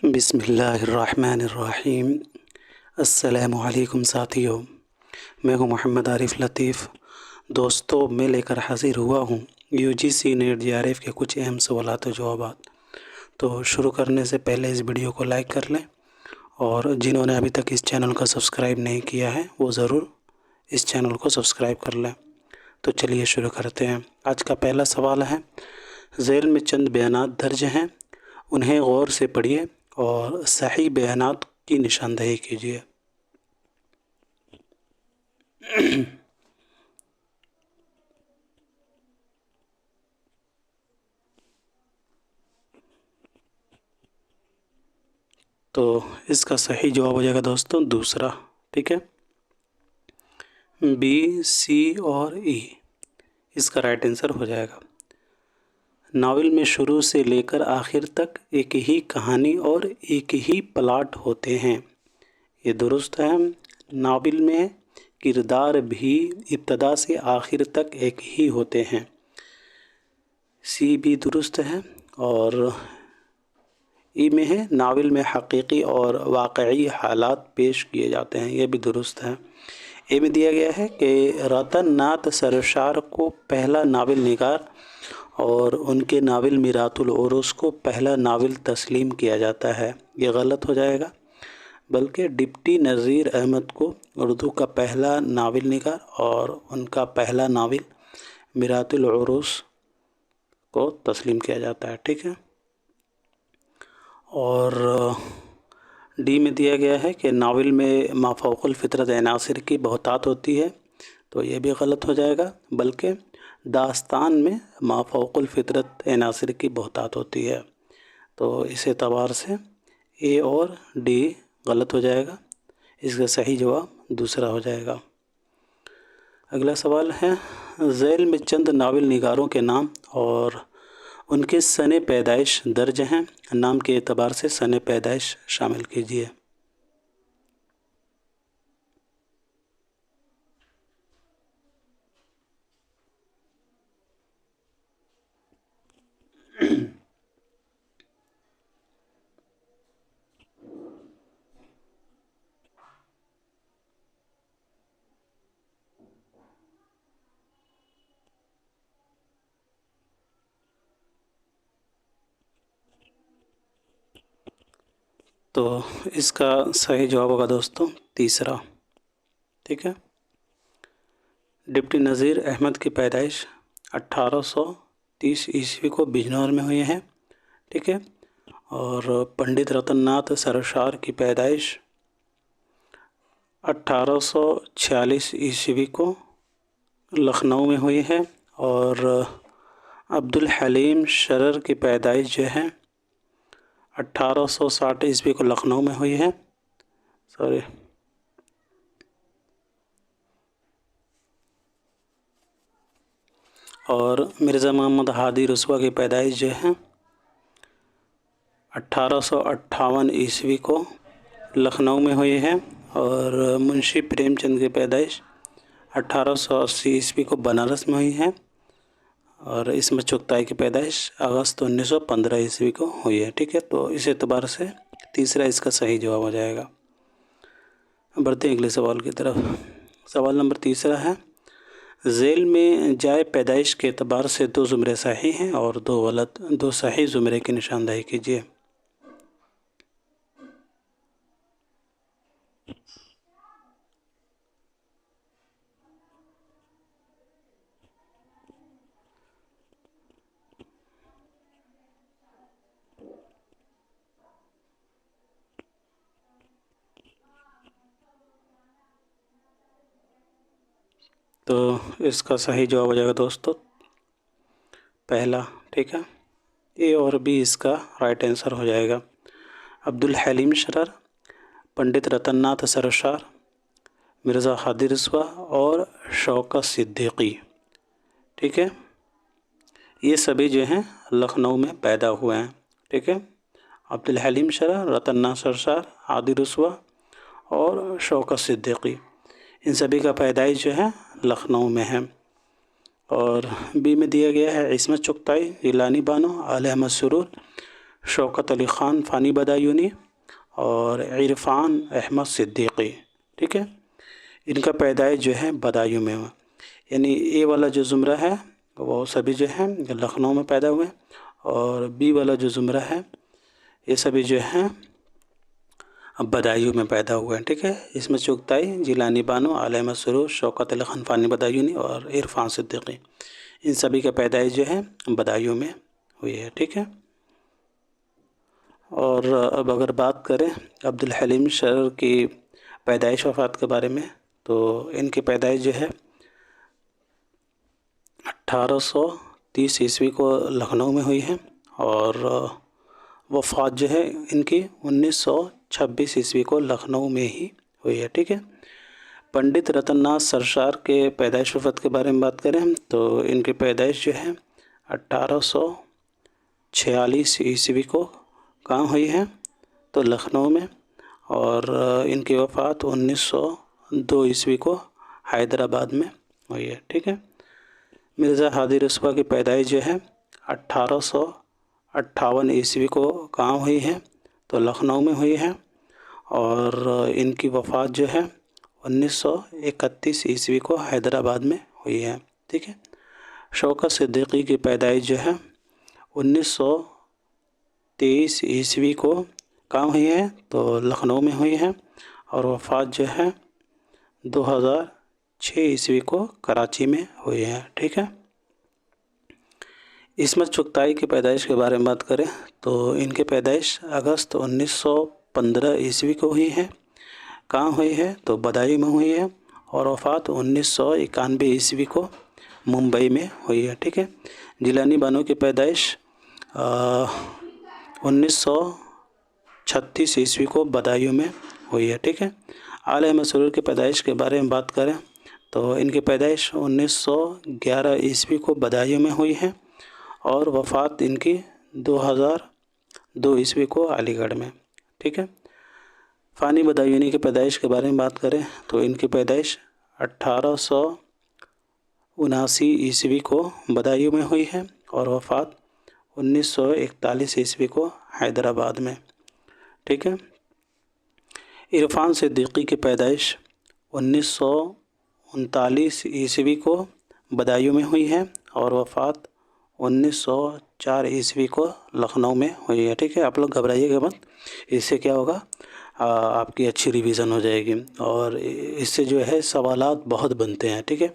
بسم اللہ الرحمن الرحیم۔ السلام علیکم ساتھیو، میں ہوں محمد عارف لطیف۔ دوستو، میں لے کر حاضر ہوا ہوں UGC نیٹ JRF کے کچھ اہم سوالات و جوابات۔ تو شروع کرنے سے پہلے اس ویڈیو کو لائک کر لیں، اور جنہوں نے ابھی تک اس چینل کا سبسکرائب نہیں کیا ہے وہ ضرور اس چینل کو سبسکرائب کر لیں۔ تو چلیے شروع کرتے ہیں۔ آج کا پہلا سوال ہے، ذیل میں چند بیانات درج ہیں، انہیں غور سے پڑھیے اور صحیح بیانات کی نشاندہی کیجیے۔ تو اس کا صحیح جواب ہو جائے گا دوستوں دوسرا، ٹھیک ہے، B C اور E اس کا رائٹ آنسر ہو جائے گا۔ ناول میں شروع سے لے کر آخر تک ایک ہی کہانی اور ایک ہی پلاٹ ہوتے ہیں، یہ درست ہے۔ ناول میں کردار بھی ابتدا سے آخر تک ایک ہی ہوتے ہیں، C بھی درست ہے۔ اور ای میں ہے، ناول میں حقیقی اور واقعی حالات پیش کیے جاتے ہیں، یہ بھی درست ہے۔ اے میں دیا گیا ہے کہ رتن ناتھ سرشار کو پہلا ناول نگار اور ان کے ناول میرات العروس کو پہلا ناول تسلیم کیا جاتا ہے، یہ غلط ہو جائے گا، بلکہ ڈپٹی نذیر احمد کو اردو کا پہلا ناول نگار اور ان کا پہلا ناول میرات العروس کو تسلیم کیا جاتا ہے، ٹھیک ہے۔ اور ڈی میں دیا گیا ہے کہ ناول میں مافوق الفطرت عناصر کی بہتات ہوتی ہے، تو یہ بھی غلط ہو جائے گا، بلکہ داستان میں مافوق الفطرت عناصر کی بہتات ہوتی ہے۔ تو اس اعتبار سے اے اور ڈی غلط ہو جائے گا، اس کا صحیح جواب دوسرا ہو جائے گا۔ اگلا سوال ہے، ذیل میں چند ناول نگاروں کے نام اور ان کے سن پیدائش درج ہیں، نام کے اعتبار سے سن پیدائش شامل کیجیے۔ تو اس کا صحیح جواب ہوگا دوستوں تیسرا، ٹھیک ہے۔ ڈپٹی نذیر احمد کی پیدائش 1830 عیسوی کو بجنور میں ہوئی ہے، ٹھیک ہے۔ اور پنڈت رتن ناتھ سرشار کی پیدائش 1846 عیسوی کو لکھنؤ میں ہوئی ہے، اور عبدالحلیم شرر کی پیدائش جو ہے 1860 عیسوی کو لکھنؤ میں ہوئی ہے، اور مرزا محمد ہادی رسوا کی پیدائش جو ہے 1858 عیسوی کو لکھنؤ میں ہوئی ہے، اور منشی پریم چند کی پیدائش 1880 عیسوی کو بنارس میں ہوئی ہے، اور عصمت چغتائی کی پیدائش اگست 1915 عیسوی کو ہوئی ہے، ٹھیک ہے۔ تو اس اعتبار سے تیسرا اس کا صحیح جواب ہو جائے گا۔ بڑھتے ہیں اگلے سوال کی طرف۔ سوال نمبر تیسرا ہے، ذیل میں جائے پیدائش کے اعتبار سے دو زمرے صحیح ہیں اور دو غلط، دو صحیح زمرے کی نشاندہی کیجیے۔ تو اس کا صحیح جواب ہو جائے گا دوستو پہلا، ٹھیک ہے۔ اے اور بی اس کا رائٹ آنسر ہو جائے گا۔ عبدالحلیم شرر، پنڈت رتن ناتھ سرشار، مرزا ہادی رسوا اور شوکت صدیقی، ٹھیک ہے، یہ سبھی جو ہیں لکھنؤ میں پیدا ہوئے ہیں، ٹھیک ہے۔ عبدالحلیم شرر، رتن ناتھ سرشار، ہادی رسوا اور شوکت صدیقی، ان سبھی کا پیدائش جو ہے لکھنؤ میں ہے۔ اور بی میں دیا گیا ہے عصمت چغتائی، گیلانی بانو، آل احمد سرور، شوکت علی خان فانی بدایونی اور عرفان احمد صدیقی، ٹھیک ہے، ان کا پیدائش جو ہے بدایوں میں ہوا، یعنی اے والا جو زمرہ ہے وہ سبھی جو ہے لکھنؤ میں پیدا ہوئے، اور بی والا جو زمرہ ہے یہ سبھی جو ہیں بدایوں میں پیدا ہوئے ہیں، ٹھیک ہے۔ اس میں چغتائی، جیلانی بانو، اعلی احمد سرور، شوکت علی خان فانی بدایونی اور عرفان صدیقی، ان سبھی کا پیدائش جو ہے بدایوں میں ہوئی ہے، ٹھیک ہے۔ اور اب اگر بات کریں عبدالحلیم شرر کی پیدائش وفات کے بارے میں، تو ان کی پیدائش جو ہے 1830 کو لکھنؤ میں ہوئی ہے، اور وفات جو ہے ان کی 1926 کو لکھنؤ میں ہی ہوئی ہے، ٹھیک ہے۔ پنڈت رتن ناتھ سرشار کے پیدائش وفات کے بارے میں بات کریں تو ان کی پیدائش جو ہے 1846 کو کہاں ہوئی ہے تو لکھنؤ میں، اور ان کی وفات 1902 کو حیدرآباد میں ہوئی ہے، ٹھیک ہے۔ مرزا ہادی رسوا کی پیدائش جو ہے 1858 کو کہاں ہوئی ہے تو لکھنؤ میں ہوئی ہے، اور ان کی وفات جو ہے 1931 کو حیدرآباد میں ہوئی ہے، ٹھیک ہے۔ شوکت صدیقی کی پیدائش جو ہے 1923 کو کہاں ہوئی ہے تو لکھنؤ میں ہوئی ہے، اور وفات جو ہے 2006 کو کراچی میں ہوئی ہے، ٹھیک ہے۔ عصمت چغتائی کی پیدائش کے بارے میں بات کریں تو ان کی پیدائش اگست 1915 کو ہوئی ہے، کہاں ہوئی ہے تو بدایوں میں ہوئی ہے، اور وفات 1991 کو ممبئی میں ہوئی ہے، ٹھیک ہے۔ جیلانی بانو کی پیدائش 1936 کو بدایوں میں ہوئی ہے، ٹھیک ہے۔ اعلی احمد سرور کی پیدائش کے بارے میں بات کریں تو ان کی پیدائش 1911 کو بدایوں میں ہوئی ہے، اور وفات ان کی 2002 کو علی گڑھ میں، ٹھیک ہے۔ فانی بدایونی کی پیدائش کے بارے میں بات کریں تو ان کی پیدائش 1879 کو بدایوں میں ہوئی ہے، اور وفات 1941 کو حیدرآباد میں، ٹھیک ہے۔ عرفان صدیقی کی پیدائش 1939 کو بدایوں میں ہوئی ہے، اور وفات 1904 کو لکھنؤ میں ہوئی ہے، ٹھیک ہے۔ آپ لوگ گھبرائیے گا مت، اس سے کیا ہوگا آپ کی اچھی ریویژن ہو جائے گی، اور اس سے جو ہے سوالات بہت بنتے ہیں، ٹھیک ہے۔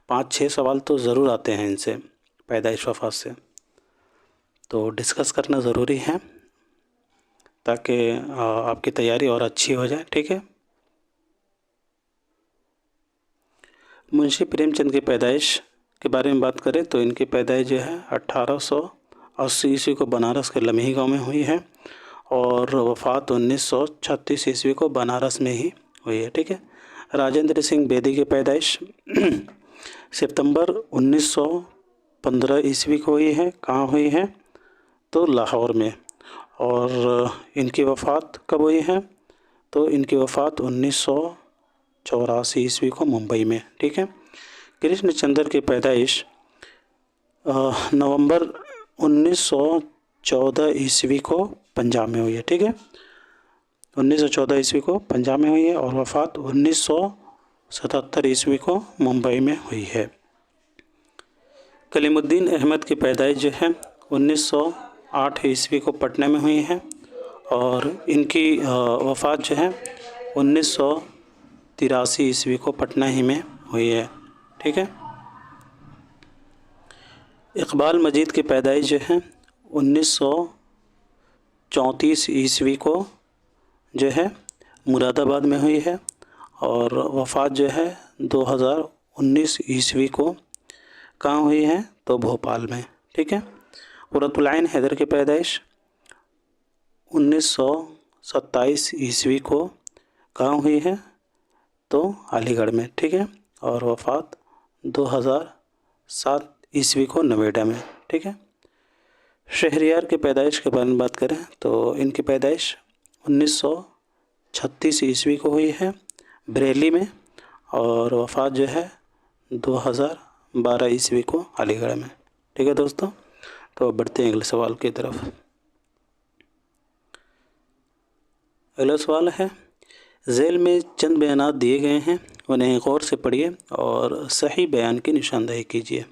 5-6 سوال تو ضرور آتے ہیں ان سے، پیدائش وفات سے، تو ڈسکس کرنا ضروری ہے تاکہ آپ کی تیاری اور اچھی ہو جائے، ٹھیک ہے۔ منشی پریم چند کی پیدائش کے بارے میں بات کریں تو ان کی پیدائش جو ہے 1880 کو بنارس کے لمحی گاؤں میں ہوئی ہے، اور وفات 1936 کو بنارس میں ہی ہوئی ہے، ٹھیک ہے۔ راجندر سنگھ بیدی کی پیدائش ستمبر 1915 کو ہوئی ہے، کہاں ہوئی ہے تو لاہور میں، اور ان کی وفات کب ہوئی ہے تو ان کی وفات 1984 کو ممبئی میں، ٹھیک ہے۔ کرشن چندر کی پیدائش نومبر 1914 کو پنجاب میں ہوئی ہے، ٹھیک ہے۔ 1914 کو پنجاب میں ہوئی ہے، اور وفات 1977 کو ممبئی میں ہوئی ہے۔ کلیم الدین احمد کی پیدائش جو ہے 1908 کو پٹنہ میں ہوئی ہے، اور ان کی وفات جو ہے 1983 کو پٹنہ ہی میں ہوئی ہے، ٹھیک ہے۔ اقبال مجید کی پیدائش جو ہے 1934 کو جو ہے مراد آباد میں ہوئی ہے، اور وفات جو ہے 2019 کو کہاں ہوئی ہے تو بھوپال میں، ٹھیک ہے۔ قرۃ العین حیدر کی پیدائش 1927 کو کہاں ہوئی ہے تو علی گڑھ میں، ٹھیک ہے، اور وفات 2007 کو نوئیڈا میں، ٹھیک ہے۔ شہریار کی پیدائش کے بارے میں بات کریں تو ان کی پیدائش 1936 کو ہوئی ہے بریلی میں، اور وفات جو ہے 2012 کو علی گڑھ میں، ٹھیک ہے دوستوں۔ تو بڑھتے ہیں اگلے سوال کی طرف۔ اگلا سوال ہے، ذیل میں چند بیانات دیے گئے ہیں، انہیں غور سے پڑھیے اور صحیح بیان کی نشاندہی کیجیے۔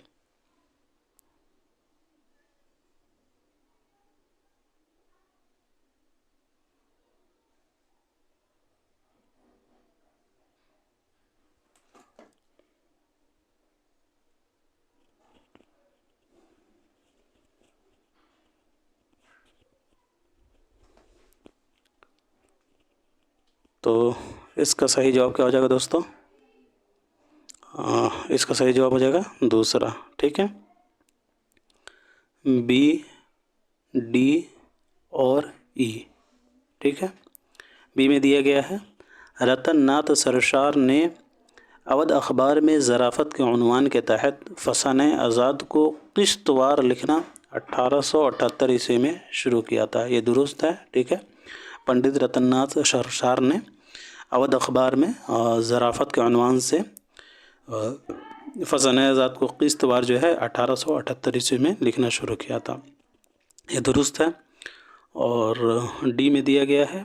تو اس کا صحیح جواب کیا ہو جائے گا دوستوں؟ اس کا صحیح جواب ہو جائے گا دوسرا، ٹھیک ہے، بی، ڈی اور ای، ٹھیک ہے۔ بی میں دیا گیا ہے، رتن ناتھ سرشار نے اودھ اخبار میں ظرافت کے عنوان کے تحت فسانہ آزاد کو قسط وار لکھنا 1878 میں شروع کیا تھا۔ یہ درست ہے، ٹھیک ہے۔ پنڈت رتن ناتھ سرشار نے اودھ اخبار میں ظرافت کے عنوان سے فسانہ آزاد کو قسط وار جو ہے 1878 میں لکھنا شروع کیا تھا، یہ درست ہے۔ اور ڈی میں دیا گیا ہے،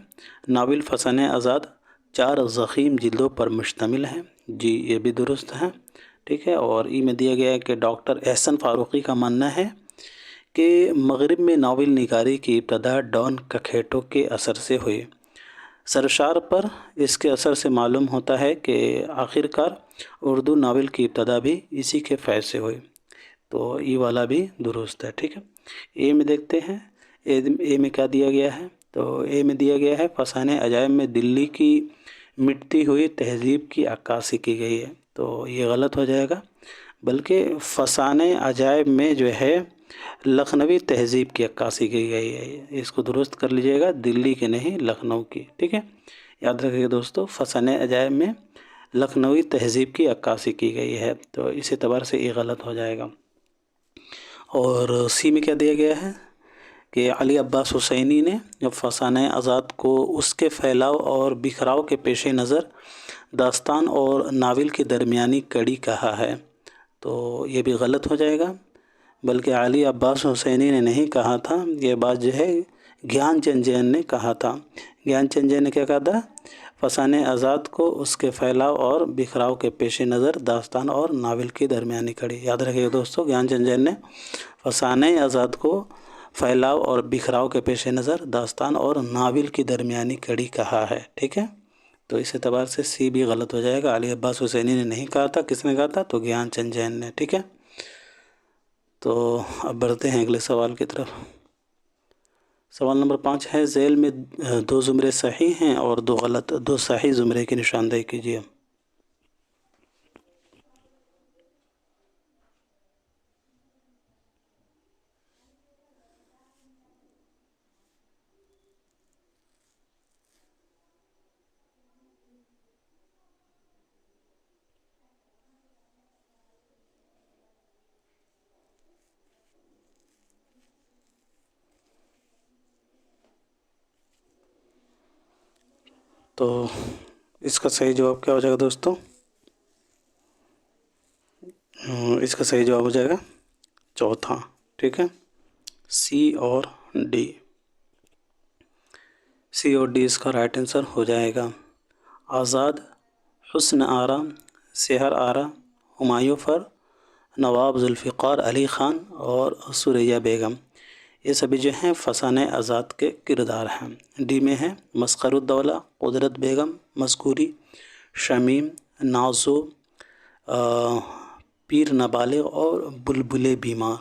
ناول فسانہ آزاد 4 ضخیم جلدوں پر مشتمل ہے، جی یہ بھی درست ہے، ٹھیک ہے۔ اور ای میں دیا گیا ہے کہ ڈاکٹر احسن فاروقی کا ماننا ہے کہ مغرب میں ناول نگاری کی ابتدا ڈان ککھیٹو کے اثر سے ہوئی۔ سرشار پر اس کے اثر سے معلوم ہوتا ہے کہ آخرکار اردو ناول کی ابتدا بھی اسی کے فیض سے ہوئی، تو ای والا بھی درست ہے، ٹھیک ہے۔ اے میں دیکھتے ہیں، اے میں کیا دیا گیا ہے، تو اے میں دیا گیا ہے فسانہ عجائب میں دلی کی مٹتی ہوئی تہذیب کی عکاسی کی گئی ہے، تو یہ غلط ہو جائے گا، بلکہ فسانہ عجائب میں جو ہے لکھنوی تہذیب کی عکاسی کی گئی ہے، اس کو درست کر لیجئے گا، دلی کی نہیں لکھنؤ کی، ٹھیک ہے۔ یاد رکھیے دوستو، فسانہ عجائب میں لکھنوی تہذیب کی عکاسی کی گئی ہے، تو اس اعتبار سے یہ غلط ہو جائے گا۔ اور سی میں کیا دیا گیا ہے کہ علی عباس حسینی نے فسانہ آزاد کو اس کے پھیلاؤ اور بکھراؤ کے پیش نظر داستان اور ناول کی درمیانی کڑی کہا ہے، تو یہ بھی غلط ہو جائے گا، بلکہ علی عباس حسینی نے نہیں کہا تھا، یہ بات جو ہے گیان چند جین نے کہا تھا۔ گیان چند جین نے کیا کہا تھا؟ فسانہ آزاد کو اس کے پھیلاؤ اور بکھراؤ کے پیش نظر داستان اور ناول کی درمیانی کڑی، یاد رکھیے دوستو، گیان چند جین نے فسانہ آزاد کو پھیلاؤ اور بکھراؤ کے پیش نظر داستان اور ناول کی درمیانی کڑی کہا ہے، ٹھیک ہے۔ تو اس اعتبار سے سی بھی غلط ہو جائے گا، علی عباس حسینی نے نہیں کہا تھا، کس نے کہا تھا؟ تو گیان چند جین نے، ٹھیک ہے۔ تو اب بڑھتے ہیں اگلے سوال کی طرف۔ سوال نمبر 5 ہے، ذیل میں 2 زمرے صحیح ہیں اور 2 غلط، 2 صحیح زمرے کی نشاندہی کیجیے۔ تو اس کا صحیح جواب کیا ہو جائے گا دوستو؟ اس کا صحیح جواب ہو جائے گا چوتھا، ٹھیک ہے، سی اور ڈی۔ سی اور ڈی اس کا رائٹ آنسر ہو جائے گا۔ آزاد، حسن آرا، سحر آرا، ہمایوں فر، نواب ذوالفقار علی خان اور سریہ بیگم، یہ سبھی جو ہیں فسانہ آزاد کے کردار ہیں۔ ڈی میں ہے مسخر الدولہ، قدرت بیگم، مذکوری، شمیم، نازو، پیر نابالغ اور بلبل بیمار۔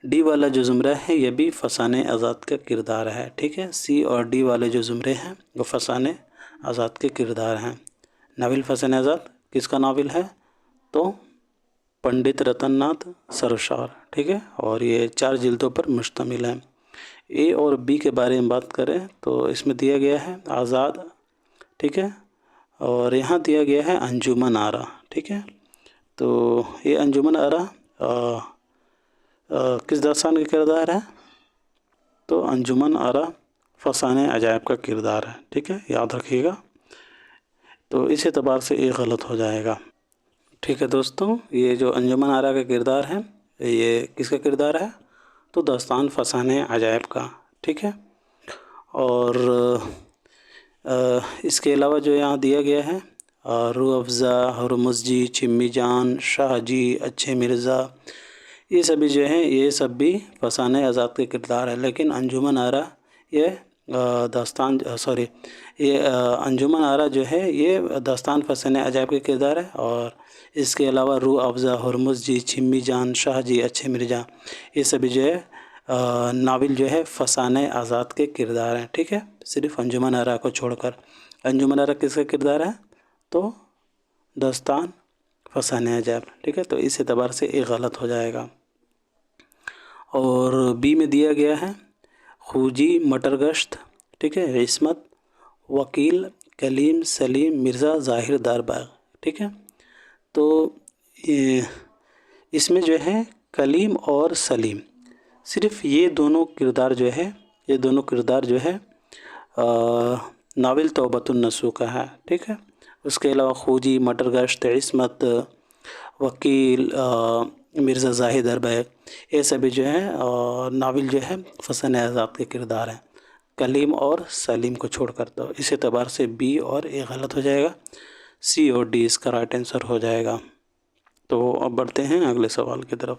ڈی والا جو زمرہ ہے یہ بھی فسانہ آزاد کا کردار ہے، ٹھیک ہے۔ سی اور ڈی والے جو زمرے ہیں وہ فسانہ آزاد کے کردار ہیں۔ ناول فسانہ آزاد کس کا ناول ہے؟ تو پنڈت رتن ناتھ سرشار، ٹھیک ہے، اور یہ 4 جلدوں پر مشتمل ہے۔ اے اور بی کے بارے میں بات کریں تو اس میں دیا گیا ہے آزاد، ٹھیک ہے، اور یہاں دیا گیا ہے انجمن آرا، ٹھیک ہے۔ تو یہ انجمن آرا کس داستان کا کردار ہے؟ تو انجمن آرا فسانہ عجائب کا کردار ہے، ٹھیک ہے، یاد رکھیے گا۔ تو اس اعتبار سے یہ غلط ہو جائے گا، ٹھیک ہے دوستوں۔ یہ جو انجمن آرا کا کردار ہے یہ کس کا کردار ہے؟ تو داستان فسانہ عجائب کا، ٹھیک ہے۔ اور اس کے علاوہ جو یہاں دیا گیا ہے روح افزا، ہرمز جی، چمی جان، شاہ جی، اچھے مرزا، یہ سبھی جو ہیں یہ سب بھی فسانہ آزاد کے کردار ہے. لیکن انجمن آرا یہ داستان سوری یہ انجمن آرا جو ہے یہ داستان فسانہ عجائب کے کردار ہے. اور اس کے علاوہ روح افزا، ہرمز جی، چمی جان، شاہ جی، اچھے مرزا، یہ سبھی جو ہے ناول جو ہے فسانہ آزاد کے کردار ہیں. ٹھیک ہے، صرف انجمن آرا کو چھوڑ کر. انجمن آرا کس کا کردار ہے؟ تو داستان فسانہ عجائب. ٹھیک ہے، تو اس اعتبار سے ایک غلط ہو جائے گا. اور بی میں دیا گیا ہے خوجی، مٹر گشت، ٹھیک ہے، عصمت، وکیل، کلیم، سلیم، مرزا، ظاہر، دار باغ. ٹھیک ہے، تو اس میں جو ہے کلیم اور سلیم، صرف یہ دونوں کردار جو ہے ناول توبۃ النصوح کا ہے. ٹھیک ہے، اس کے علاوہ خوجی، مٹر گشت، عصمت، وکیل، مرزا، ظاہر، دار باغ، یہ سبھی جو ہے ناول جو ہے فسانہ آزاد کے کردار ہیں، کلیم اور سلیم کو چھوڑ کر. تو اس اعتبار سے بی اور اے غلط ہو جائے گا، سی اور ڈی اس کا رائٹ آنسر ہو جائے گا. تو اب بڑھتے ہیں اگلے سوال کی طرف.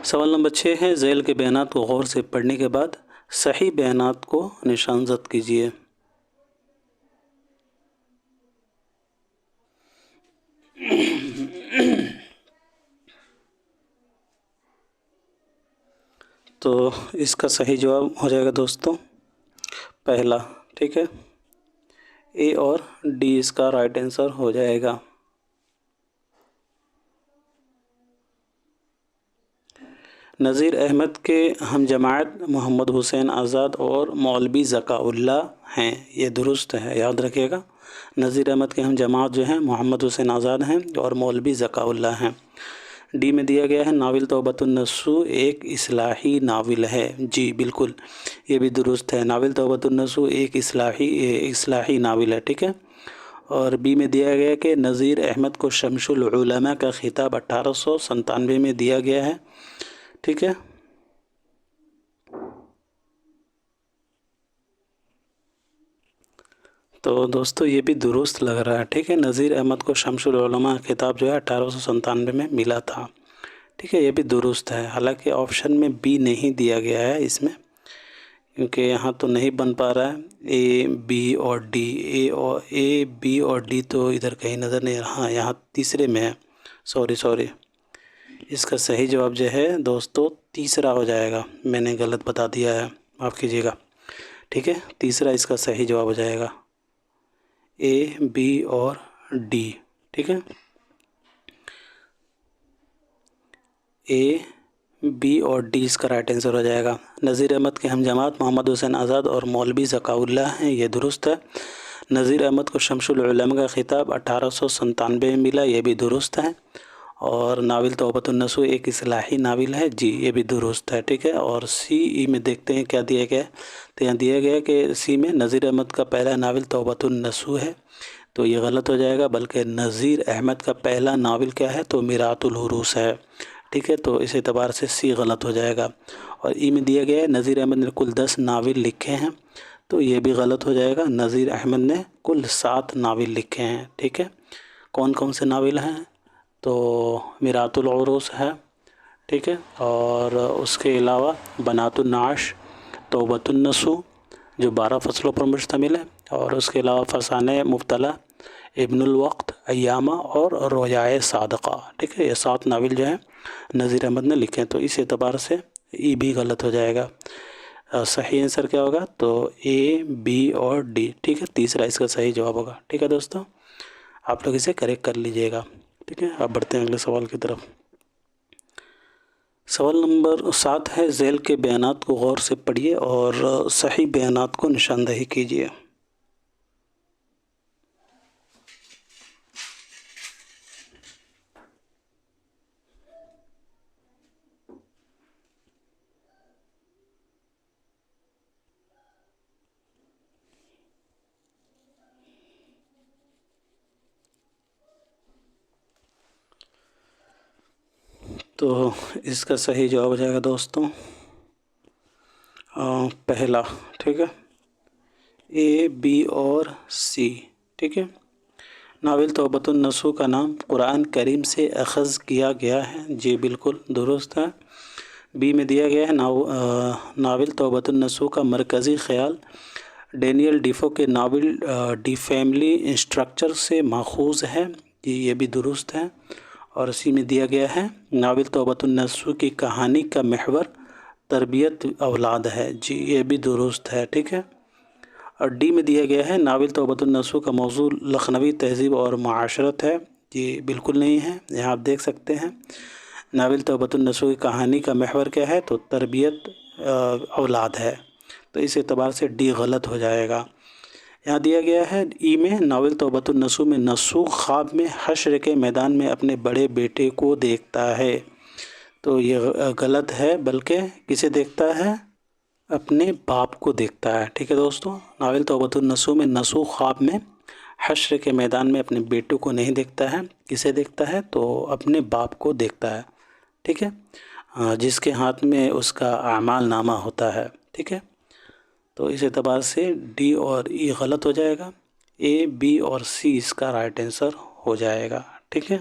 سوال نمبر 6 ہے ذیل کے بیانات کو غور سے پڑھنے کے بعد صحیح بیانات کو نشان زد کیجیے. تو اس کا صحیح جواب ہو جائے گا دوستوں پہلا. ٹھیک ہے، اے اور ڈی اس کا رائٹ آنسر ہو جائے گا. نذیر احمد کے ہم جماعت محمد حسین آزاد اور مولوی ذکاء اللہ ہیں، یہ درست ہے، یاد رکھیے گا. نذیر احمد کے ہم جماعت جو ہیں محمد حسین آزاد ہیں اور مولوی ذکاء اللہ ہیں. ڈی میں دیا گیا ہے ناول توبۃ النصوح ایک اصلاحی ناول ہے. جی بالکل، یہ بھی درست ہے، ناول توبۃ النصوح ایک اصلاحی ناول ہے. ٹھیک ہے، اور بی میں دیا گیا کہ نذیر احمد کو شمس العلماء کا خطاب 1897 میں دیا گیا ہے. ٹھیک ہے، تو دوستو یہ بھی درست لگ رہا ہے. ٹھیک ہے، نذیر احمد کو شمس العلماء خطاب جو ہے 1897 میں ملا تھا. ٹھیک ہے، یہ بھی درست ہے. حالانکہ آپشن میں بی نہیں دیا گیا ہے اس میں، کیونکہ یہاں تو نہیں بن پا رہا ہے. اے، بی اور ڈی، اے بی اور ڈی تو ادھر کہیں نظر نہیں. ہاں یہاں تیسرے میں ہے، سوری اس کا صحیح جواب جو ہے دوستو تیسرا ہو جائے گا. میں نے غلط بتا دیا ہے، معاف کیجیے گا. ٹھیک ہے، تیسرا اس کا صحیح جواب ہو جائے گا، اے، بی اور ڈی. ٹھیک ہے، اے، بی اور ڈی اس کا رائٹ آنسر ہو جائے گا. نذیر احمد کے ہم جماعت محمد حسین آزاد اور مولوی ذکاء اللہ ہیں، یہ درست ہے. نذیر احمد کو شمس العلماء کا خطاب 1897 میں ملا، یہ بھی درست ہے. اور ناول توبۃ النصوح ایک اصلاحی ناول ہے، جی یہ بھی درست ہے. ٹھیک ہے، اور سی ای میں دیکھتے ہیں کیا دیا گیا ہے. تو یہاں دیا گیا ہے کہ سی میں نذیر احمد کا پہلا ناول توبۃ النصوح ہے، تو یہ غلط ہو جائے گا. بلکہ نذیر احمد کا پہلا ناول کیا ہے؟ تو میرات الحروس ہے. ٹھیک ہے، تو اس اعتبار سے سی غلط ہو جائے گا. اور ای میں دیا گیا ہے نذیر احمد نے کل 10 ناول لکھے ہیں، تو یہ بھی غلط ہو جائے گا. نذیر احمد نے کل 7 ناول لکھے ہیں. ٹھیک ہے، کون کون سے ناول ہیں؟ تو میرات العروس ہے. ٹھیک ہے، اور اس کے علاوہ بنات النعش، توبۃ النصوح جو 12 فصلوں پر مشتمل ہے، اور اس کے علاوہ فسانہ مبتلا، ابن الوقت، ایامہ اور رویائے صادقہ. ٹھیک ہے، یہ 7 ناول جو ہیں نذیر احمد نے لکھے ہیں. تو اس اعتبار سے ای بھی غلط ہو جائے گا. صحیح آنسر کیا ہوگا؟ تو اے، بی اور ڈی. ٹھیک ہے، تیسرا اس کا صحیح جواب ہوگا. ٹھیک ہے دوستو، آپ لوگ اسے کریکٹ کر لیجئے گا. ٹھیک ہے، اب بڑھتے ہیں اگلے سوال کی طرف. سوال نمبر 7 ہے ذیل کے بیانات کو غور سے پڑھیے اور صحیح بیانات کو نشاندہی کیجیے. تو اس کا صحیح جواب ہو جائے گا دوستوں پہلا. ٹھیک ہے، اے بی اور سی، ٹھیک ہے۔ ناول توبۃ النصوح کا نام قرآن کریم سے اخذ کیا گیا ہے، جی بالکل درست ہے۔ بی میں دیا گیا ہے ناول توبۃ النصوح کا مرکزی خیال ڈینیل ڈیفو کے ناول ڈی فیملی انسٹرکچر سے ماخوذ ہے، جی یہ بھی درست ہے۔ اور اسی میں دیا گیا ہے ناول توبۃ النصوح کی کہانی کا محور تربیت اولاد ہے، جی یہ بھی درست ہے، ٹھیک ہے۔ اور ڈی میں دیا گیا ہے ناول توبۃ النصوح کا موضوع لکھنوی تہذیب اور معاشرت ہے، جی بالکل نہیں ہے، یہاں آپ دیکھ سکتے ہیں ناول توبۃ النصوح کی کہانی کا محور کیا ہے، تو تربیت اولاد ہے، تو اس اعتبار سے ڈی غلط ہو جائے گا۔ یہاں دیا گیا ہے ای میں ناول توبۃ النصوح میں نصوح خواب میں حشر کے میدان میں اپنے بڑے بیٹے کو دیکھتا ہے، تو یہ غلط ہے، بلکہ کسے دیکھتا ہے، اپنے باپ کو دیکھتا ہے، ٹھیک ہے دوستو۔ ناول توبۃ النصوح میں نصوح خواب میں حشر کے میدان میں اپنے بیٹوں کو نہیں دیکھتا ہے، کسے دیکھتا ہے، تو اپنے باپ کو دیکھتا ہے، ٹھیک ہے، جس کے ہاتھ میں اس کا اعمال نامہ ہوتا ہے، ٹھیک ہے۔ تو اس اعتبار سے ڈی اور ای غلط ہو جائے گا، اے بی اور سی اس کا رائٹ آنسر ہو جائے گا، ٹھیک ہے۔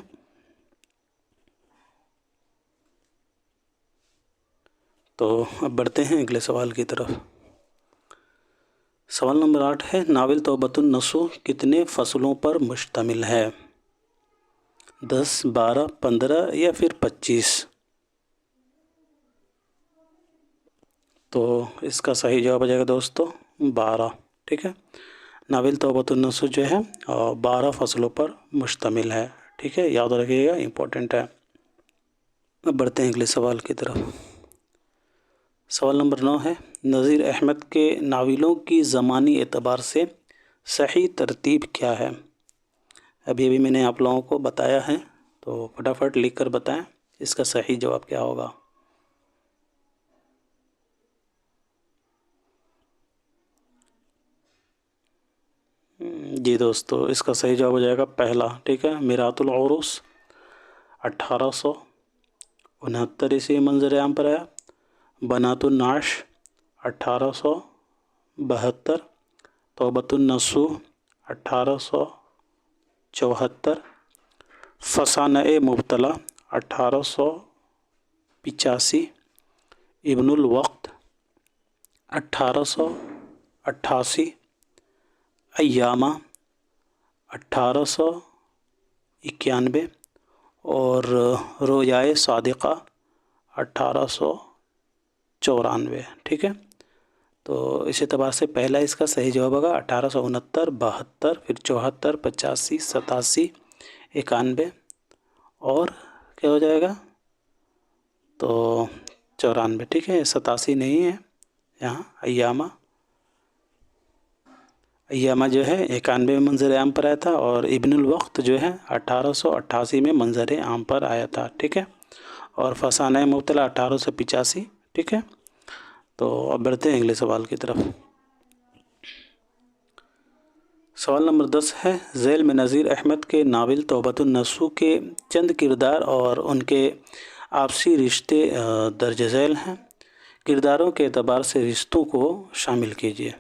تو اب بڑھتے ہیں اگلے سوال کی طرف۔ سوال نمبر 8 ہے ناول توبۃ النصوح کتنے فصلوں پر مشتمل ہے؟ 10، 12، 15 یا پھر 25؟ تو اس کا صحیح جواب آ جائے گا دوستو 12، ٹھیک ہے۔ ناول توبۃ النصوح جو ہے 12 فصلوں پر مشتمل ہے، ٹھیک ہے، یاد رکھیے گا، امپورٹنٹ ہے۔ اب بڑھتے ہیں اگلے سوال کی طرف۔ سوال نمبر 9 ہے نذیر احمد کے ناولوں کی زمانی اعتبار سے صحیح ترتیب کیا ہے؟ ابھی میں نے آپ لوگوں کو بتایا ہے، تو فٹافٹ لکھ کر بتائیں اس کا صحیح جواب کیا ہوگا۔ جی دوستو اس کا صحیح جواب ہو جائے گا پہلا، ٹھیک ہے، میرات العروس 1869 سے منظر عام پر آیا۔ بنات النعش 1872، توبۃ النصوح 1874، فسانہ مبتلا 1885، ابن الوقت 1888، ایامہ 1891، اور رویائے صادقہ 1894، ٹھیک ہے۔ تو اس اعتبار سے پہلا اس کا صحیح جواب ہوگا 1869، 72، پھر 74، 85، 87، 91، اور کیا ہو جائے گا، تو 94، ٹھیک ہے، 87 نہیں ہے یہاں۔ ایامہ جو ہے 91 میں منظر عام پر آیا تھا، اور ابن الوقت جو ہے 1888 میں منظر عام پر آیا تھا، ٹھیک ہے، اور فسانہ مبتلا 1885، ٹھیک ہے۔ تو اب بڑھتے ہیں اگلے سوال کی طرف۔ سوال نمبر 10 ہے ذیل میں نذیر احمد کے ناول توبۃ النصوح کے چند کردار اور ان کے آپسی رشتے درج ذیل ہیں، کرداروں کے اعتبار سے رشتوں کو شامل کیجیے۔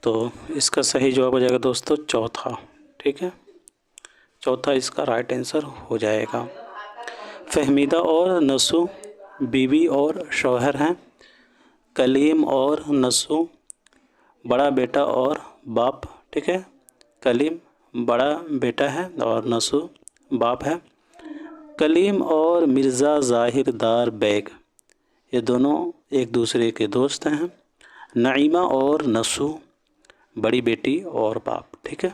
تو اس کا صحیح جواب ہو جائے گا دوستو چوتھا، ٹھیک ہے، چوتھا اس کا رائٹ آنسر ہو جائے گا۔ فہمیدہ اور نصوح بیوی اور شوہر ہیں، کلیم اور نصوح بڑا بیٹا اور باپ، ٹھیک ہے، کلیم بڑا بیٹا ہے اور نصوح باپ ہے۔ کلیم اور مرزا ظاہر دار بیگ یہ دونوں ایک دوسرے کے دوست ہیں۔ نعیمہ اور نصوح بڑی بیٹی اور باپ، ٹھیک ہے،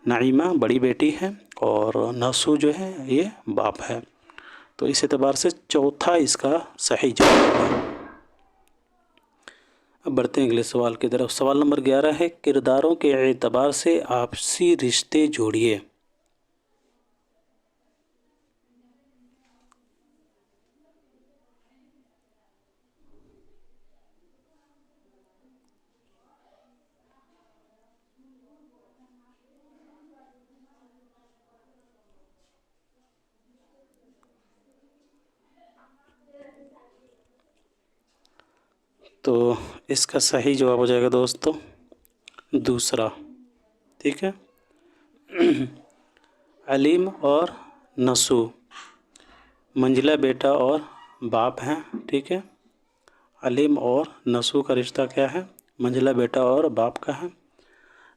نعیمہ بڑی بیٹی ہے اور نصوح جو ہے یہ باپ ہے۔ تو اس اعتبار سے چوتھا اس کا صحیح جواب ہوگا۔ اب بڑھتے ہیں اگلے سوال کی طرف۔ سوال نمبر 11 ہے، کرداروں کے اعتبار سے آپسی رشتے جوڑیے۔ تو اس کا صحیح جواب ہو جائے گا دوستو دوسرا، ٹھیک ہے۔ علیم اور نسو منجلا بیٹا اور باپ ہیں، ٹھیک ہے۔ علیم اور نسو کا رشتہ کیا ہے؟ منجلا بیٹا اور باپ کا ہے۔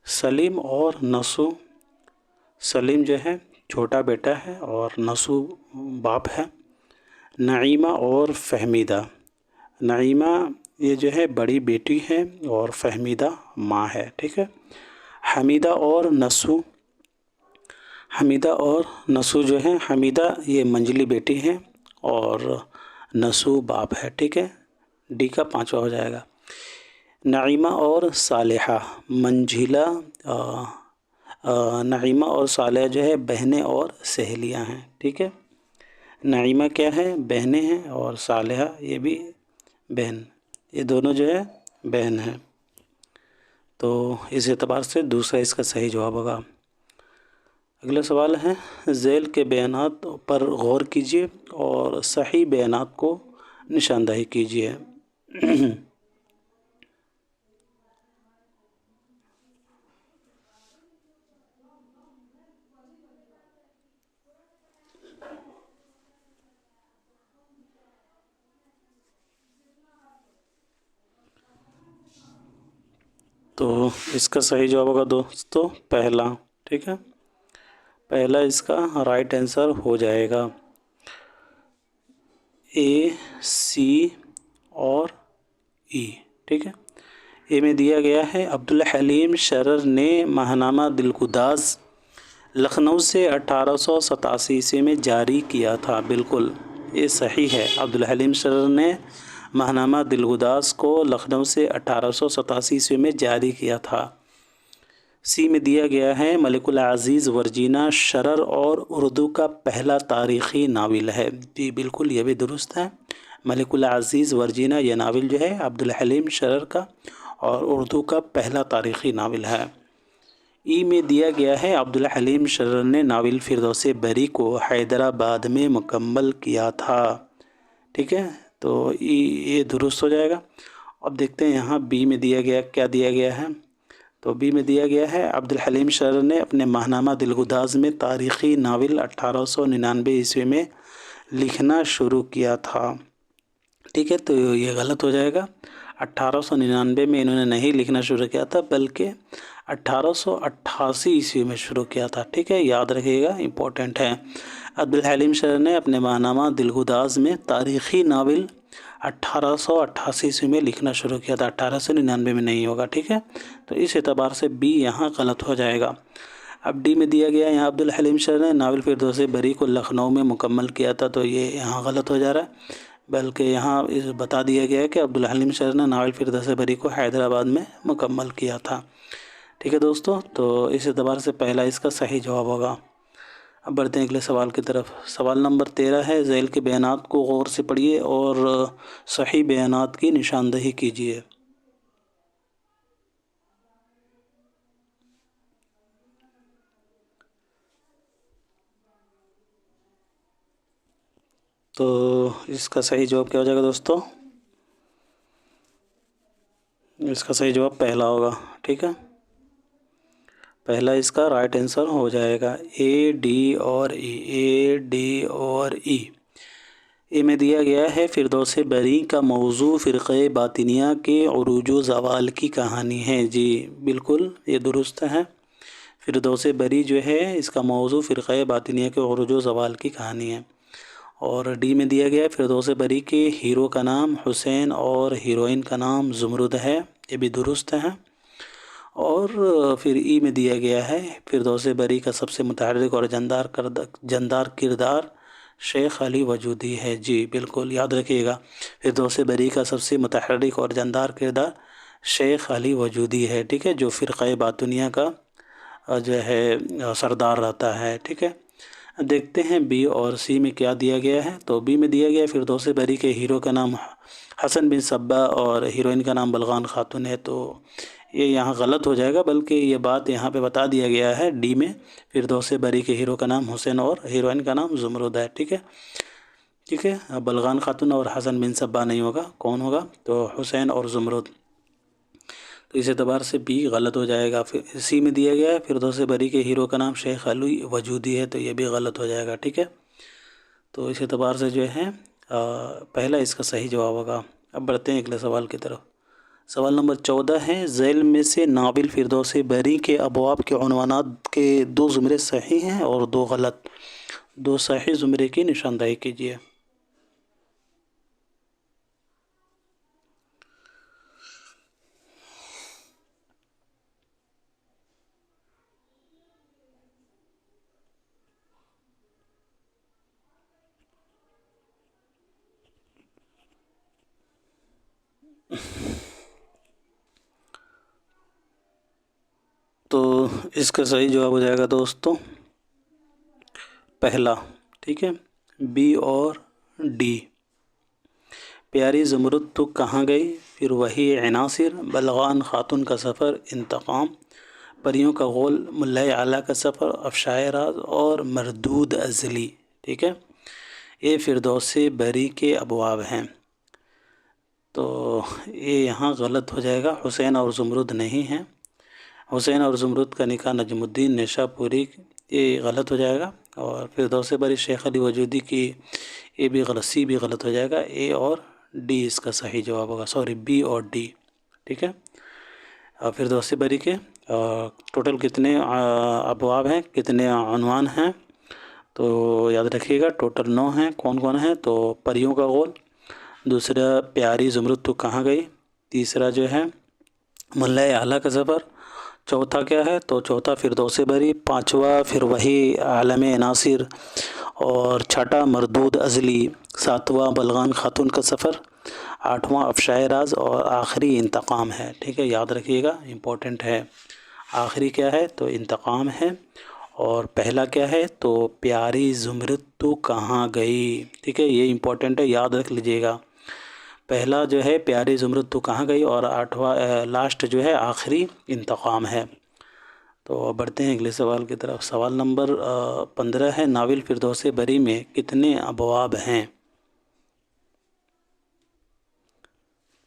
سلیم اور نسو، سلیم جو ہے چھوٹا بیٹا ہے اور نسو باپ ہے۔ نعیمہ اور فہمیدہ، نعیمہ یہ جو ہے بڑی بیٹی ہے اور فہمیدہ ماں ہے، ٹھیک ہے۔ حمیدہ اور نسو، حمیدہ اور نسو جو ہے، حمیدہ یہ منجلی بیٹی ہے اور نسو باپ ہے، ٹھیک ہے۔ ڈی کا پانچواں ہو جائے گا۔ نعیمہ اور صالحہ، منجلا نعیمہ اور صالحہ جو ہے بہنیں اور سہیلیاں ہیں، ٹھیک ہے۔ نعیمہ کیا ہے؟ بہنیں ہیں، اور صالحہ یہ بھی بہن، یہ دونوں جو ہے بہن ہیں۔ تو اس اعتبار سے دوسرا اس کا صحیح جواب ہوگا۔ اگلا سوال ہے، ذیل کے بیانات پر غور کیجیے اور صحیح بیانات کو نشاندہی کیجیے۔ تو اس کا صحیح جواب ہوگا دوستو پہلا، ٹھیک ہے۔ پہلا اس کا رائٹ آنسر ہو جائے گا، اے، سی اور ای، ٹھیک ہے۔ اے میں دیا گیا ہے، عبدالحلیم شرر نے ماہنامہ دلگداز لکھنؤ سے 1887 عیسوی میں جاری کیا تھا۔ بالکل یہ صحیح ہے، عبدالحلیم شرر نے ماہنامہ دلگداز کو لکھنؤ سے 1887 عیسوی میں جاری کیا تھا۔ سی میں دیا گیا ہے، ملک العزیز ورجینہ شرر اور اردو کا پہلا تاریخی ناول ہے۔ جی بالکل یہ بھی درست ہے، ملک العزیز ورجینہ یہ ناول جو ہے عبدالحلیم شرر کا اور اردو کا پہلا تاریخی ناول ہے۔ ای میں دیا گیا ہے، عبدالحلیم شرر نے ناول فردوس بری کو حیدرآباد میں مکمل کیا تھا، ٹھیک ہے۔ تو ای یہ درست ہو جائے گا۔ اب دیکھتے ہیں یہاں بی میں دیا گیا کیا دیا گیا ہے۔ تو بی میں دیا گیا ہے، عبدالحلیم شرر نے اپنے ماہنامہ دلگداز میں تاریخی ناول 1899 عیسوی میں لکھنا شروع کیا تھا، ٹھیک ہے۔ تو یہ غلط ہو جائے گا، 1899 میں انہوں نے نہیں لکھنا شروع کیا تھا بلکہ 1888 عیسوی میں شروع کیا تھا، ٹھیک ہے، یاد رکھیے گا، امپورٹنٹ ہے۔ عبدالحلیم شرر نے اپنے ماہنامہ دلگداز میں تاریخی ناول 1888 عیسوی میں لکھنا شروع کیا تھا، 1899 میں نہیں ہوگا، ٹھیک ہے۔ تو اس اعتبار سے بی یہاں غلط ہو جائے گا۔ اب ڈی میں دیا گیا ہے، یہاں عبدالحلیم شرر نے ناول فردوس بری کو لکھنؤ میں مکمل کیا تھا، تو یہ یہاں غلط ہو جا رہا ہے، بلکہ یہاں بتا دیا گیا ہے کہ عبدالحلیم شرر نے ناول فردوس بری کو حیدرآباد میں مکمل کیا تھا، ٹھیک ہے دوستو۔ تو اس اعتبار سے پہلا اس کا صحیح جواب ہوگا۔ اب بڑھتے ہیں اگلے سوال کی طرف۔ سوال نمبر 13 ہے، ذیل کے بیانات کو غور سے پڑھیے اور صحیح بیانات کی نشاندہی کیجیے۔ تو اس کا صحیح جواب کیا ہو جائے گا دوستو؟ اس کا صحیح جواب پہلا ہوگا، ٹھیک ہے۔ پہلا اس کا رائٹ آنسر ہو جائے گا، اے، ڈی اور ای، اے، ڈی اور ای۔ اے میں دیا گیا ہے، فردوس بری کا موضوع فرقہ باطنیہ کے عروج و زوال کی کہانی ہے۔ جی بالکل یہ درست ہے، فردوس بری جو ہے اس کا موضوع فرقہ باطنیہ کے عروج و زوال کی کہانی ہے۔ اور ڈی میں دیا گیا ہے، فردوس بری کے ہیرو کا نام حسین اور ہیروئن کا نام زمرد ہے، یہ بھی درست ہے۔ اور پھر ای میں دیا گیا ہے، فردوس بری کا سب سے متحرک اور جاندار کردار شیخ علی وجودی ہے۔ جی بالکل یاد رکھیے گا، فردوس بری کا سب سے متحرک اور جاندار کردار شیخ علی وجودی ہے، ٹھیک ہے، جو فرقہ باطنیہ کا جو ہے سردار رہتا ہے، ٹھیک ہے۔ دیکھتے ہیں بی اور سی میں کیا دیا گیا ہے۔ تو بی میں دیا گیا فردوس بری کے ہیرو کا نام حسن بن صبا اور ہیروئن کا نام بلغان خاتون ہے، تو یہ یہاں غلط ہو جائے گا، بلکہ یہ بات یہاں پہ بتا دیا گیا ہے ڈی میں، فردوس بری کے ہیرو کا نام حسین اور ہیروئن کا نام زمرد ہے، ٹھیک ہے، ٹھیک ہے۔ بلغان خاتون اور حسن بن صبا نہیں ہوگا، کون ہوگا؟ تو حسین اور زمرد، تو اس اعتبار سے بی غلط ہو جائے گا۔ پھر سی میں دیا گیا ہے فردوس بری کے ہیرو کا نام شیخ علی وجودی ہے، تو یہ بھی غلط ہو جائے گا، ٹھیک ہے۔ تو اس اعتبار سے جو ہے پہلا اس کا صحیح جواب ہوگا۔ اب بڑھتے ہیں اگلے سوال کی طرف۔ سوال نمبر 14 ہے، ذیل میں سے ناول فردوس بری کے ابواب کے عنوانات کے 2 زمرے صحیح ہیں اور 2 غلط، 2 صحیح زمرے کی نشاندہی کیجیے۔ تو اس کا صحیح جواب ہو جائے گا دوستو پہلا، ٹھیک ہے، بی اور ڈی۔ پیاری زمرد تو کہاں گئی، پھر وہی عناصر، بلغان خاتون کا سفر، انتقام، پریوں کا غول، ملۂ اعلیٰ کا سفر، افشائے راز اور مردود ازلی، ٹھیک ہے۔ یہ فردوس بری کے ابواب ہیں، تو یہ یہاں غلط ہو جائے گا، حسین اور زمرد نہیں ہیں۔ حسین اور زمرد کا نکاح نجم الدین نیشا پوری، یہ غلط ہو جائے گا۔ اور فردوس بری شیخ علی وجودی کی، یہ بھی غلط، سی بھی غلط ہو جائے گا، اے اور ڈی اس کا صحیح جواب ہوگا، سوری بی اور ڈی، ٹھیک ہے۔ فردوس بری کے ٹوٹل کتنے ابواب ہیں، کتنے عنوان ہیں، تو یاد رکھیے گا ٹوٹل 9 ہیں۔ کون کون ہیں؟ تو پریوں کا غول، دوسرا پیاری زمرد تو کہاں گئی، تیسرا جو ہے ملۂ اعلیٰ کا سفر، چوتھا کیا ہے؟ تو چوتھا فردوس بری، پانچواں پھر وہی عالم عناصر، اور چھٹا مردود ازلی، ساتواں بلغان خاتون کا سفر، آٹھواں افشائے راز، اور آخری انتقام ہے، ٹھیک ہے، یاد رکھیے گا، امپورٹنٹ ہے۔ آخری کیا ہے؟ تو انتقام ہے، اور پہلا کیا ہے؟ تو پیاری زمرد تو کہاں گئی، ٹھیک ہے، یہ امپورٹنٹ ہے، یاد رکھ لیجئے گا۔ پہلا جو ہے پیاری زمرد تو کہاں گئی، اور آٹھواں لاسٹ جو ہے آخری انتقام ہے۔ تو بڑھتے ہیں اگلے سوال کی طرف۔ سوال نمبر 15 ہے، ناول فردوس بری میں کتنے ابواب ہیں؟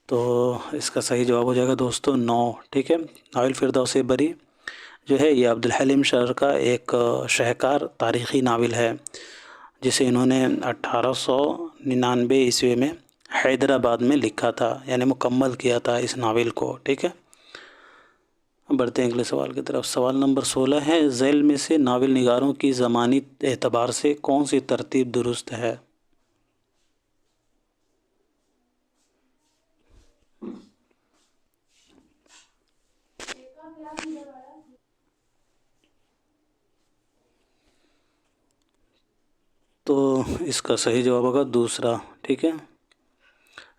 تو اس کا صحیح جواب ہو جائے گا دوستو 9، ٹھیک ہے۔ ناول فردوس بری جو ہے یہ عبدالحلیم شرر کا ایک شاہکار تاریخی ناول ہے، جسے انہوں نے 1899 عیسوی میں حیدرآباد میں لکھا تھا، یعنی مکمل کیا تھا اس ناول کو، ٹھیک ہے۔ بڑھتے ہیں اگلے سوال کی طرف۔ سوال نمبر 16 ہے، ذیل میں سے ناول نگاروں کی زمانی اعتبار سے کون سی ترتیب درست ہے؟ تو اس کا صحیح جواب ہوگا دوسرا، ٹھیک ہے۔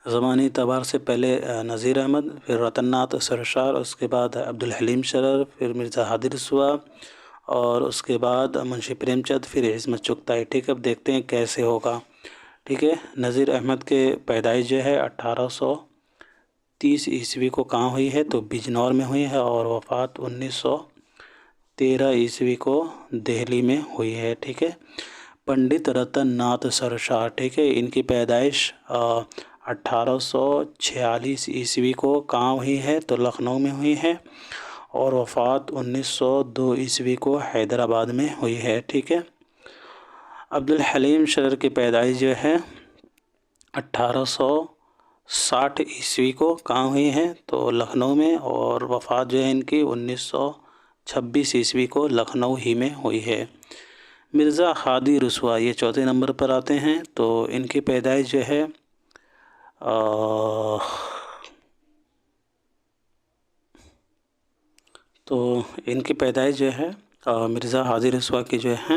زمانی اعتبار سے پہلے نذیر احمد، پھر رتن ناتھ سرشار، اس کے بعد عبدالحلیم شرر، پھر مرزا ہادی رسوا، اور اس کے بعد منشی پریم چند، پھر عصمت چغتائی، ٹھیک ہے۔ اب دیکھتے ہیں کیسے ہوگا، ٹھیک ہے۔ نذیر احمد کے پیدائش جو ہے 1830 عیسوی کو کہاں ہوئی ہے؟ تو بجنور میں ہوئی ہے، اور وفات 1913 عیسوی کو دہلی میں ہوئی ہے، ٹھیک ہے۔ پنڈت رتن ناتھ سرشار، ٹھیک ہے، ان کی پیدائش 1846 عیسوی کو کہاں ہوئی ہے؟ تو لکھنؤ میں ہوئی ہے، اور وفات 1902 عیسوی کو حیدرآباد میں ہوئی ہے، ٹھیک ہے۔ عبدالحلیم شرر کی پیدائش جو ہے 1860 عیسوی کو کہاں ہوئی ہے؟ تو لکھنؤ میں، اور وفات جو ہے ان کی 1926 عیسوی کو لکھنؤ ہی میں ہوئی ہے۔ مرزا ہادی رسوا یہ چوتھے نمبر پر آتے ہیں، تو ان کی پیدائش جو ہے تو ان کی پیدائش جو ہے مرزا ہادی رسوا کی جو ہے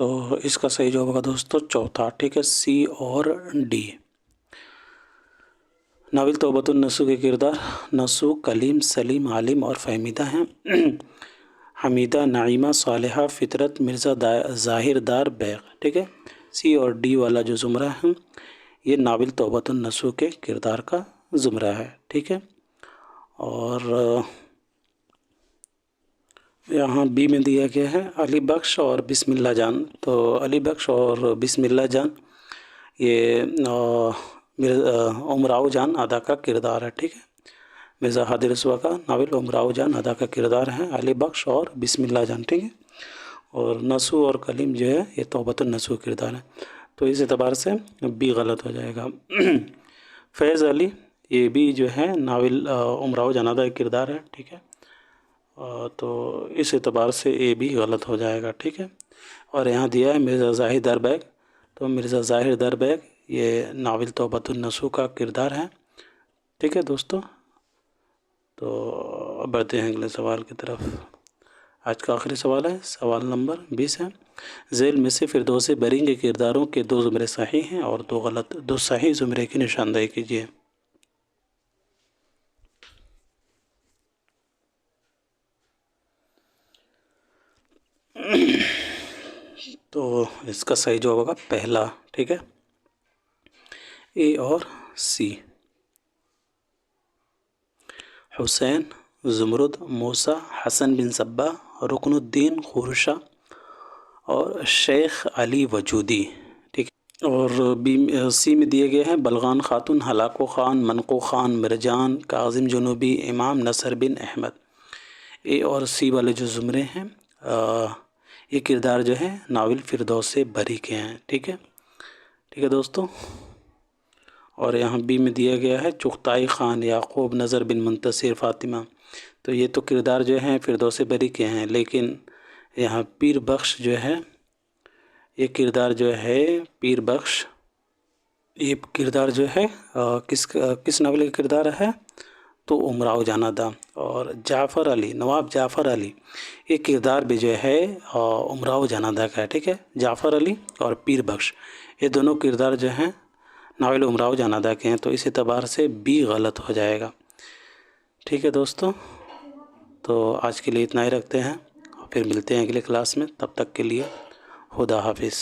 تو اس کا صحیح جواب ہوگا دوستو چوتھا، ٹھیک ہے، سی اور ڈی۔ ناول توبۃ النصوح کے کردار نصوح، کلیم، سلیم، عالم اور فہمیدہ ہیں۔ حمیدہ، نعیمہ، صالحہ، فطرت، مرزا ظاہر دار بیغ، ٹھیک ہے۔ سی اور ڈی والا جو زمرہ ہے یہ ناول توبۃ النصوح کے کردار کا زمرہ ہے، ٹھیک ہے۔ اور یہاں بی میں دیا گیا ہے علی بخش اور بسم اللہ جان۔ تو علی بخش اور بسم اللہ جان یہ امراؤ جان ادا کا کردار ہے، ٹھیک ہے۔ مرزا ہادی رسوا کا ناول امراؤ جان ادا کا کردار ہے علی بخش اور بسم اللہ جان، ٹھیک ہے۔ اور نصوح اور کلیم جو ہے یہ توبۃ النصوح کردار ہے، تو اس اعتبار سے بی غلط ہو جائے گا۔ فیض علی یہ بھی جو ہے ناول امراؤ جان ادا کا کردار ہے، ٹھیک ہے، تو اس اعتبار سے اے بھی غلط ہو جائے گا، ٹھیک ہے۔ اور یہاں دیا ہے مرزا ظاہر دار بیگ، تو مرزا ظاہر دار بیگ یہ ناول توبۃ النصوح کا کردار ہے، ٹھیک ہے دوستو۔ تو اب بڑھتے ہیں اگلے سوال کی طرف۔ آج کا آخری سوال ہے، سوال نمبر 20 ہے، ذیل میں سے فردوس برین کے کرداروں کے 2 زمرے صحیح ہیں اور 2 غلط، 2 صحیح زمرے کی نشاندہی کیجیے۔ تو اس کا صحیح جواب ہوگا پہلا، ٹھیک ہے، اے اور سی۔ حسین، زمرد، موسیٰ، حسن بن صبا، رکن الدین خورشہ اور شیخ علی وجودی، ٹھیک ہے۔ اور سی میں دیے گئے ہیں بلغان خاتون، ہلاکو خان، منقو خان، مرجان، کاظم جنوبی، امام نصر بن احمد۔ اے اور سی والے جو زمرے ہیں یہ کردار جو ہے ناول فردوس بری کے ہیں، ٹھیک ہے، ٹھیک ہے دوستو۔ اور یہاں بی میں دیا گیا ہے چغتائی خان، یعقوب، نظر بن منتصر، فاطمہ، تو یہ تو کردار جو ہیں فردوس بری کے ہیں، لیکن یہاں پیر بخش جو ہے یہ کردار جو ہے پیر بخش، یہ کردار جو ہے کس ناول کا کردار ہے؟ تو امراؤ جان ادا۔ اور جعفر علی، نواب جعفر علی، یہ کردار بھی جو ہے امراؤ جان ادا کا ہے، ٹھیک ہے۔ جعفر علی اور پیر بخش یہ دونوں کردار جو ہیں ناول امراؤ جان ادا کے ہیں، تو اس اعتبار سے بی غلط ہو جائے گا، ٹھیک ہے دوستو۔ تو آج کے لیے اتنا ہی رکھتے ہیں، پھر ملتے ہیں اگلے کلاس میں، تب تک کے لیے خدا حافظ۔